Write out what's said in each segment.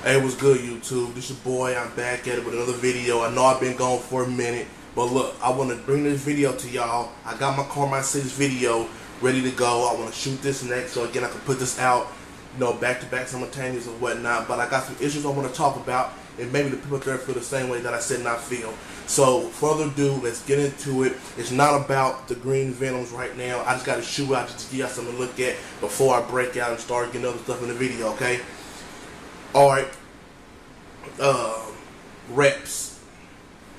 Hey, what's good, YouTube? This your boy. I'm back at it with another video. I know I've been gone for a minute, but look, I want to bring this video to y'all. I got my Car My 6 video ready to go. I want to shoot this next, so again, I can put this out, back to back, simultaneous and whatnot. But I got some issues I want to talk about, and maybe the people there feel the same way that I said not feel. So, further ado, let's get into it. It's not about the green Venoms right now. I just got to shoot out just to give y'all something to look at before I break out and start getting other stuff in the video, okay? Alright, reps.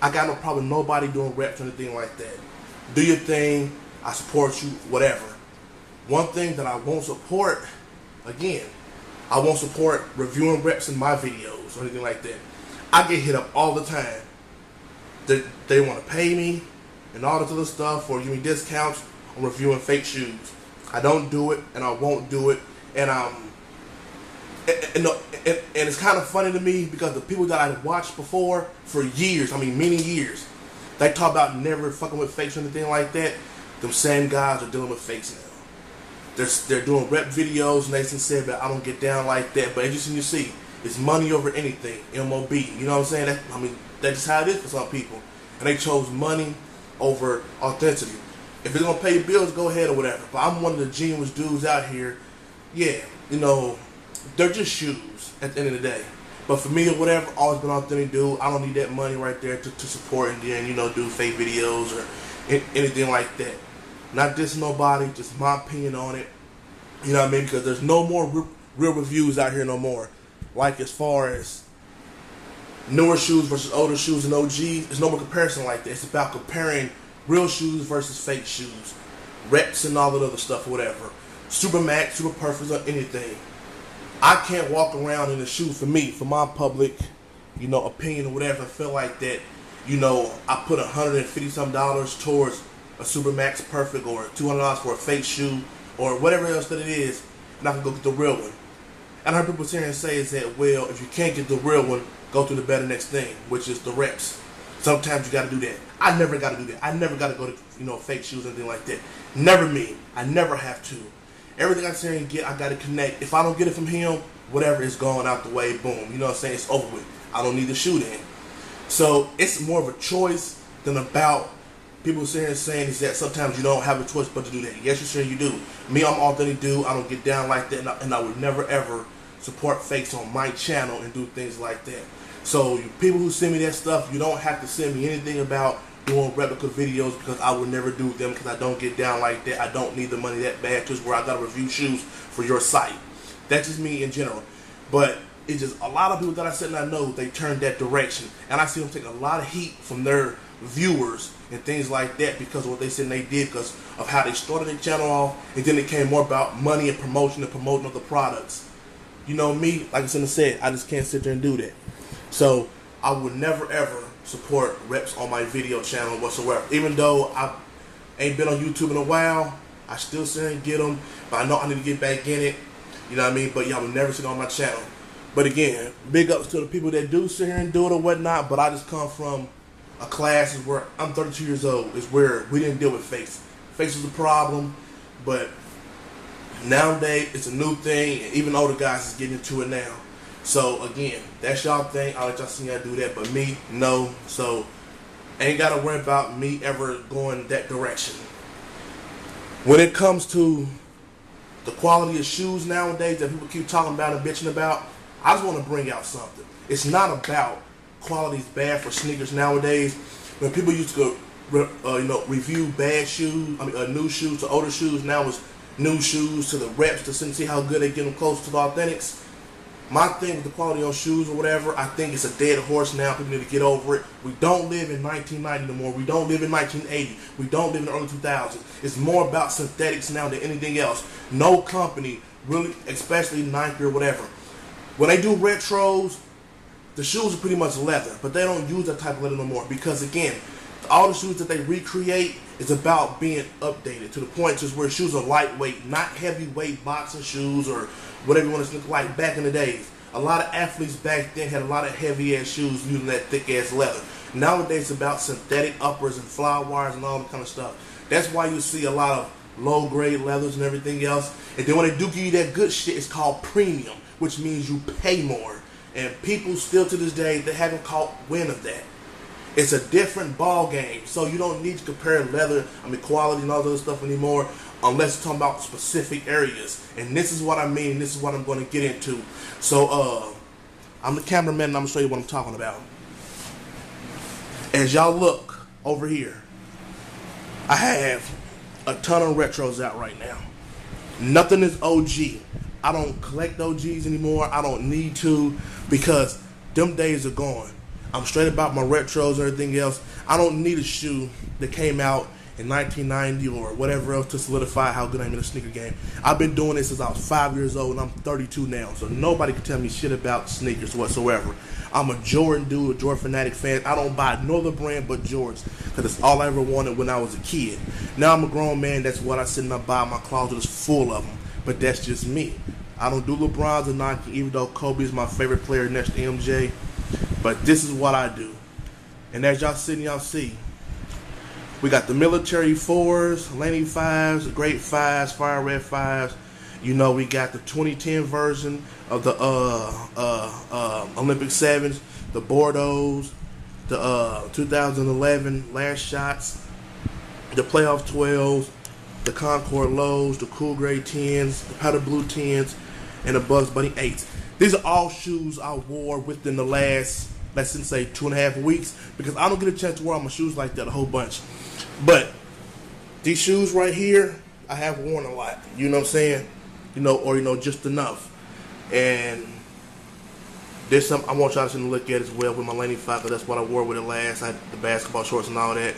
I got no problem with nobody doing reps or anything like that. Do your thing, I support you, whatever. One thing that I won't support, again, I won't support reviewing reps in my videos or anything like that. I get hit up all the time. They want to pay me and all this other stuff or give me discounts on reviewing fake shoes. I don't do it and I won't do it, and and it's kind of funny to me because the people that I watched before for years, I mean many years, they talk about never fucking with fakes or anything like that. Them same guys are dealing with fakes now. They're doing rep videos and they said that I don't get down like that, but as you see, it's money over anything, MOB. You know what I'm saying? That's just how it is for some people. And they chose money over authenticity. If it's gonna pay your bills, go ahead or whatever. But I'm one of the genuine dudes out here. Yeah, they're just shoes at the end of the day. But for me or whatever, always been authentic dude. I don't need that money right there to support and then, do fake videos or anything like that. Not just nobody, just my opinion on it. You know what I mean? Because there's no more real reviews out here no more. Like as far as newer shoes versus older shoes and OGs, there's no more comparison like that. It's about comparing real shoes versus fake shoes. Reps and all that other stuff or whatever. Super max, super perfect or anything. I can't walk around in a shoe for me, for my public, opinion or whatever, and feel like that, I put $150 some towards a Super Max Perfect or $200 for a fake shoe or whatever else that it is, and I can go get the real one. And I heard people sit here and say is that, well, if you can't get the real one, go to the better next thing, which is the reps. Sometimes you got to do that. I never got to do that. I never got to go to, fake shoes or anything like that. Never me. I never have to. Everything I say and get, I got to connect. If I don't get it from him, whatever is going out the way, boom. You know what I'm saying? It's over with. I don't need the shoe then. So it's more of a choice than about people sitting here saying is that sometimes you don't have a choice but to do that. Yes, you sure you do. Me, I'm authentic dude. I don't get down like that, and I would never ever support fakes on my channel and do things like that. So you people who send me that stuff, you don't have to send me anything about doing replica videos because I would never do them because I don't get down like that. I don't need the money that bad just where I gotta review shoes for your site. That's just me in general. But it's just a lot of people that I said and I know, they turned that direction. And I see them take a lot of heat from their viewers and things like that because of what they said they did, because of how they started their channel off, and then it came more about money and promoting of the products. Me, like I said, I just can't sit there and do that. So I would never ever support reps on my video channel whatsoever. Even though I ain't been on YouTube in a while, I still sit and get them, but I know I need to get back in it. You know what I mean? But y'all will never sit on my channel. But again, big ups to the people that do sit here and do it or whatnot, but I just come from a class where I'm 32 years old, is where we didn't deal with fakes. Fakes was a problem, but nowadays it's a new thing, and even older guys is getting into it now. So again, that's y'all thing. I'll let y'all see y'all do that, but me, no. So ain't gotta worry about me ever going that direction. When it comes to the quality of shoes nowadays that people keep talking about and bitching about, I just want to bring out something. It's not about quality's bad for sneakers nowadays. When people used to go, review bad shoes, new shoes to older shoes, now it's new shoes to the reps to see how good they get them close to the authentics. My thing with the quality on shoes or whatever, I think it's a dead horse now. People need to get over it. We don't live in 1990 no more. We don't live in 1980. We don't live in the early 2000s. It's more about synthetics now than anything else. No company, really, especially Nike or whatever, when they do retros, the shoes are pretty much leather, but they don't use that type of leather no more because, again, all the shoes that they recreate is about being updated to the point just where shoes are lightweight, not heavyweight boxing shoes or whatever you want to look like back in the days. A lot of athletes back then had a lot of heavy ass shoes using that thick ass leather. Nowadays it's about synthetic uppers and fly wires and all that kind of stuff. That's why you see a lot of low grade leathers and everything else. And then when they do give you that good shit, it's called premium, which means you pay more. And people still to this day, they haven't caught wind of that. It's a different ball game. So you don't need to compare leather, quality and all that other stuff anymore, unless you're talking about specific areas. And this is what I mean. This is what I'm going to get into. So, I'm the cameraman and I'm going to show you what I'm talking about. As y'all look over here, I have a ton of retros out right now. Nothing is OG. I don't collect OGs anymore. I don't need to, because them days are gone. I'm straight about my retros and everything else. I don't need a shoe that came out in 1990 or whatever else to solidify how good I am in the sneaker game. I've been doing this since I was 5 years old and I'm 32 now. So nobody can tell me shit about sneakers whatsoever. I'm a Jordan dude, a Jordan fanatic fan. I don't buy no other brand but Jordans, because it's all I ever wanted when I was a kid. Now I'm a grown man. That's what I sit and I buy. My closet is full of them. But that's just me. I don't do LeBron's or Nike, even though Kobe is my favorite player next to MJ. But this is what I do. And as y'all sitting, y'all see, we got the military 4s, Laney 5s, Great 5s, Fire Red 5s. You know, we got the 2010 version of the Olympic 7s, the Bordeaux, the 2011 Last Shots, the Playoff 12s, the Concord Lows, the Cool Gray 10s, the Powder Blue 10s, and the Bugs Bunny 8s. These are all shoes I wore within the last, let's say, 2.5 weeks, because I don't get a chance to wear my shoes like that a whole bunch. But these shoes right here, I have worn a lot. You know what I'm saying? Or just enough. And there's some I want y'all to look at as well with my Laney 5, because that's what I wore with it last. I had the basketball shorts and all that.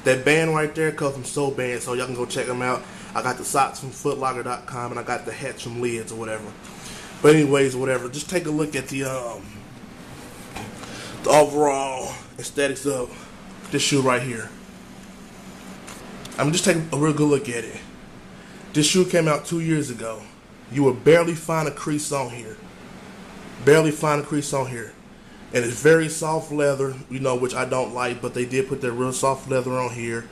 That band right there comes from Soul Band, so y'all can go check them out. I got the socks from footlocker.com, and I got the hats from Lids or whatever. But anyways, whatever. Just take a look at the overall aesthetics of this shoe right here. I'm just taking a real good look at it. This shoe came out 2 years ago. You will barely find a crease on here. Barely find a crease on here. And it's very soft leather, which I don't like, but they did put that real soft leather on here.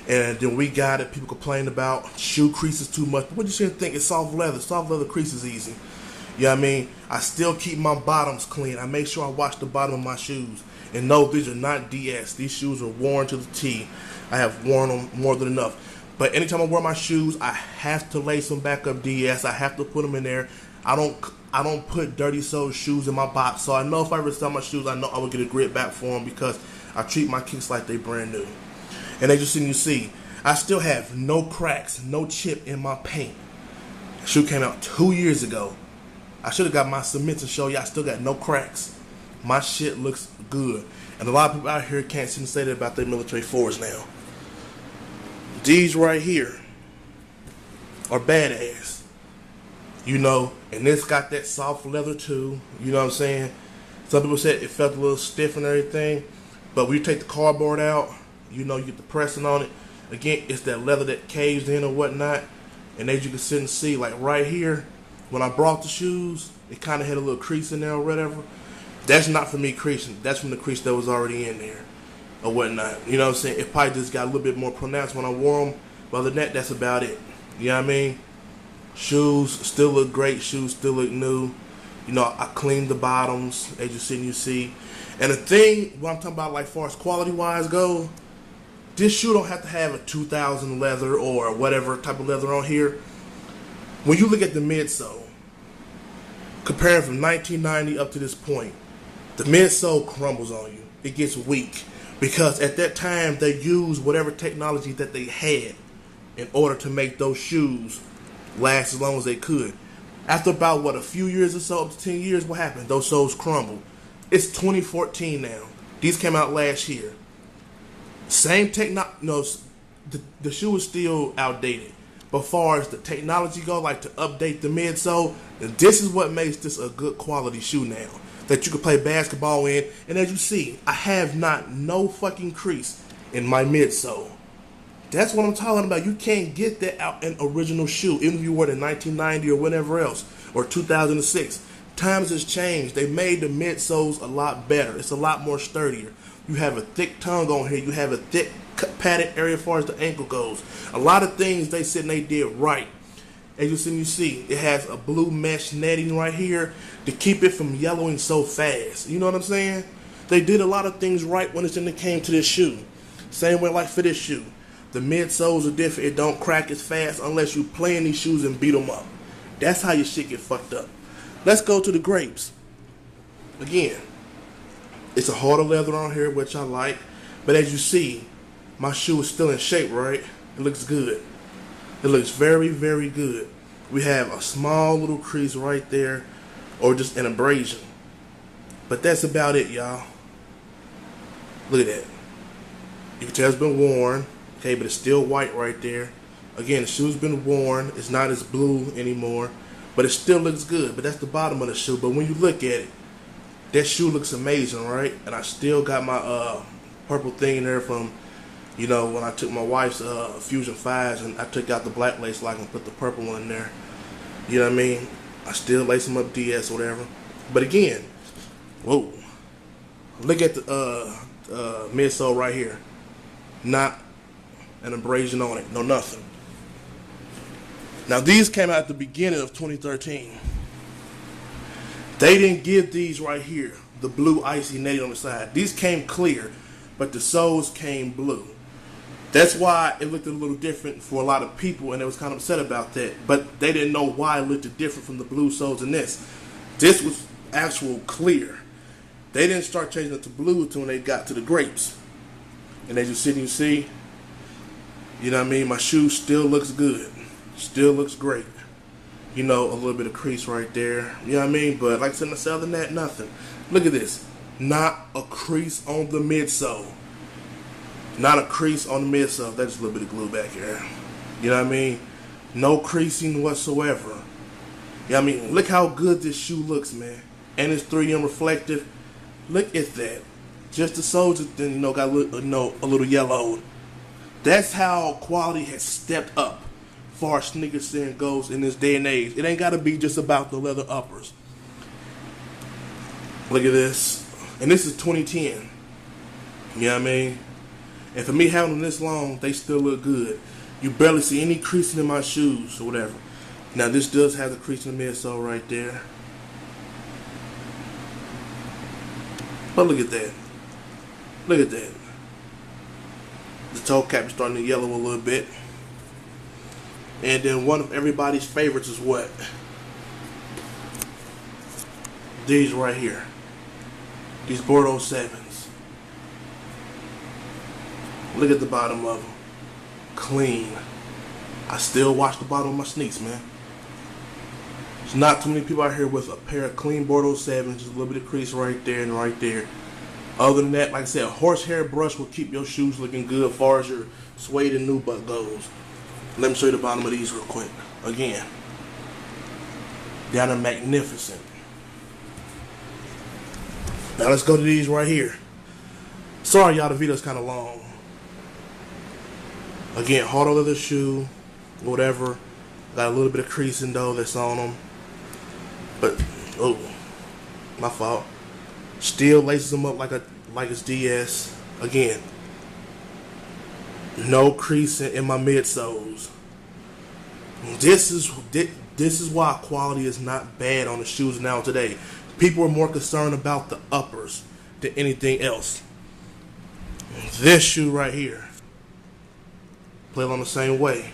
And then we got it. People complain about shoe creases too much. What you should think? It's soft leather. Soft leather creases easy. You know what I mean? I still keep my bottoms clean. I make sure I wash the bottom of my shoes. And no, these are not DS. These shoes are worn to the T. I have worn them more than enough. But anytime I wear my shoes, I have to lace them back up DS. I have to put them in there. I don't put dirty soled shoes in my box. So I know if I ever sell my shoes, I know I will get a grit back for them, because I treat my kicks like they brand new. And as you see, I still have no cracks, no chip in my paint. The shoe came out 2 years ago. I should have got my cement to show you I still got no cracks. My shit looks good. And a lot of people out here can't seem to say that about their military 4s now. These right here are badass. And this got that soft leather too. You know what I'm saying? Some people said it felt a little stiff and everything. But when you take the cardboard out, you get the pressing on it. Again, it's that leather that caves in or whatnot. And as you can sit and see, like right here, when I brought the shoes, it kind of had a little crease in there or whatever. That's not from me creasing. That's from the crease that was already in there or whatnot. You know what I'm saying? It probably just got a little bit more pronounced when I wore them. But other than that, that's about it. You know what I mean? Shoes still look great. Shoes still look new. I cleaned the bottoms, as you see. And the thing, what I'm talking about, like far as quality-wise go, this shoe don't have to have a 2000 leather or whatever type of leather on here. When you look at the midsole, comparing from 1990 up to this point, the midsole crumbles on you. It gets weak, because at that time they used whatever technology that they had in order to make those shoes last as long as they could. After about a few years or so, up to 10 years, what happened? Those soles crumbled. It's 2014 now. These came out last year. Same the shoe is still outdated. But far as the technology go, like to update the midsole, this is what makes this a good quality shoe now that you can play basketball in. And as you see, I have no fucking crease in my midsole. That's what I'm talking about. You can't get that out in original shoe, even if you wore it in 1990 or whatever else, or 2006. Times has changed. They made the midsoles a lot better. It's a lot more sturdier. You have a thick tongue on here. You have a thick padded area as far as the ankle goes. A lot of things they said they did right. as you see, it has a blue mesh netting right here to keep it from yellowing so fast. You know what I'm saying? They did a lot of things right when it came to this shoe. Same way like for this shoe. The midsoles are different. It don't crack as fast unless you play in these shoes and beat them up. That's how your shit get fucked up. Let's go to the grapes. Again, it's a harder leather on here, which I like. But as you see, my shoe is still in shape, right? It looks good. It looks very, very good. We have a small little crease right there, or just an abrasion. But that's about it, y'all. Look at that. You can tell it's been worn, okay, but it's still white right there. Again, the shoe's been worn. It's not as blue anymore, but it still looks good. But that's the bottom of the shoe. But when you look at it, that shoe looks amazing, right? And I still got my purple thing in there from, you know, when I took my wife's Fusion 5s and I took out the black lace lock and put the purple one in there. You know what I mean? I still lace them up DS or whatever. But again, whoa. Look at the midsole right here. Not an abrasion on it. No nothing. Now these came out at the beginning of 2013. They didn't give these right here the blue icy netting on the side. These came clear, but the soles came blue. That's why it looked a little different for a lot of people, and they was kind of upset about that. But they didn't know why it looked different from the blue soles in this. This was actual clear. They didn't start changing it to blue until when they got to the grapes. And as you see, you know what I mean? My shoe still looks good. Still looks great. You know, a little bit of crease right there. You know what I mean? But like I said, other than that, nothing. Look at this. Not a crease on the midsole. Not a crease on the midsole. That's a little bit of glue back here. You know what I mean? No creasing whatsoever. You know what I mean? Look how good this shoe looks, man. And it's 3M reflective. Look at that. Just the soles, then, you know, got a little yellowed. That's how quality has stepped up far as sneakers scene goes in this day and age. It ain't got to be just about the leather uppers. Look at this. And this is 2010. You know what I mean? And for me having them this long, they still look good. You barely see any creasing in my shoes or whatever. Now this does have the crease in the midsole right there. But look at that. Look at that. The toe cap is starting to yellow a little bit. And then one of everybody's favorites is what? These right here. These Bordeaux 7s. Look at the bottom of them. Clean. I still wash the bottom of my sneaks, man. There's not too many people out here with a pair of clean Bordeaux 7s. Just a little bit of crease right there and right there. Other than that, like I said, a horsehair brush will keep your shoes looking good as far as your suede and nubuck goes. Let me show you the bottom of these real quick. Again. They're magnificent. Now let's go to these right here. Sorry y'all, the video's kind of long. Again, hard leather shoe, whatever. Got a little bit of creasing though that's on them. But, oh, my fault. Still laces them up like it's DS. Again, no creasing in my midsoles. This is why quality is not bad on the shoes now today. People are more concerned about the uppers than anything else. This shoe right here, play along the same way.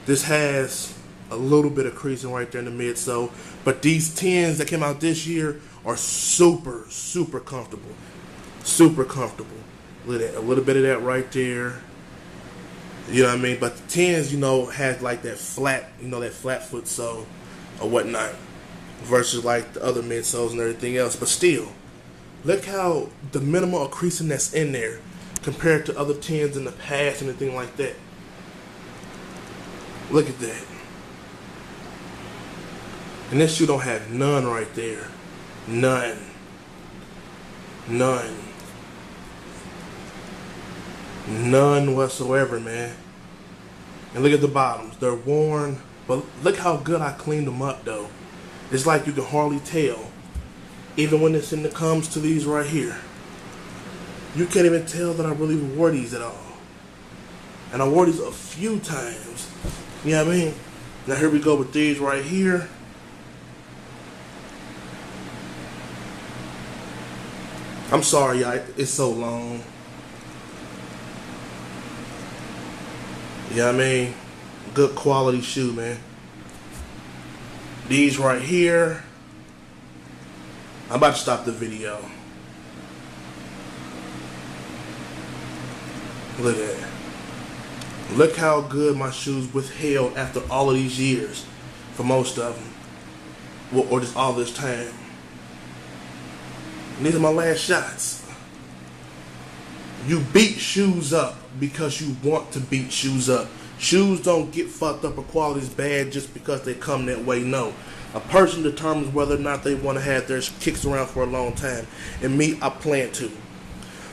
This has a little bit of creasing right there in the midsole, but these 10s that came out this year are super, super comfortable. Super comfortable. Look at that. A little bit of that right there. You know what I mean? But the 10s, you know, has like that flat, you know, that flat foot sole or whatnot. Versus like the other midsoles and everything else. But still, look how the minimal creasing that's in there compared to other 10s in the past and anything like that. Look at that. And this shoe don't have none right there. None. None. None whatsoever, man. And look at the bottoms. They're worn, but look how good I cleaned them up, though. It's like you can hardly tell. Even when it comes to these right here. You can't even tell that I really wore these at all. And I wore these a few times. You know what I mean? Now here we go with these right here. I'm sorry, y'all. It's so long. Yeah, I mean, good quality shoe, man. These right here. I'm about to stop the video. Look at that. Look how good my shoes withheld after all of these years, for most of them, or just all this time. And these are my last shots. You beat shoes up because you want to beat shoes up. Shoes don't get fucked up or quality is bad just because they come that way. No. A person determines whether or not they want to have their kicks around for a long time. And me, I plan to.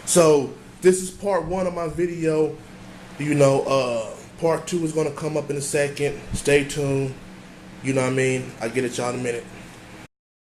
So, this is part 1 of my video. You know, part 2 is going to come up in a second. Stay tuned. You know what I mean? I'll get at y'all in a minute.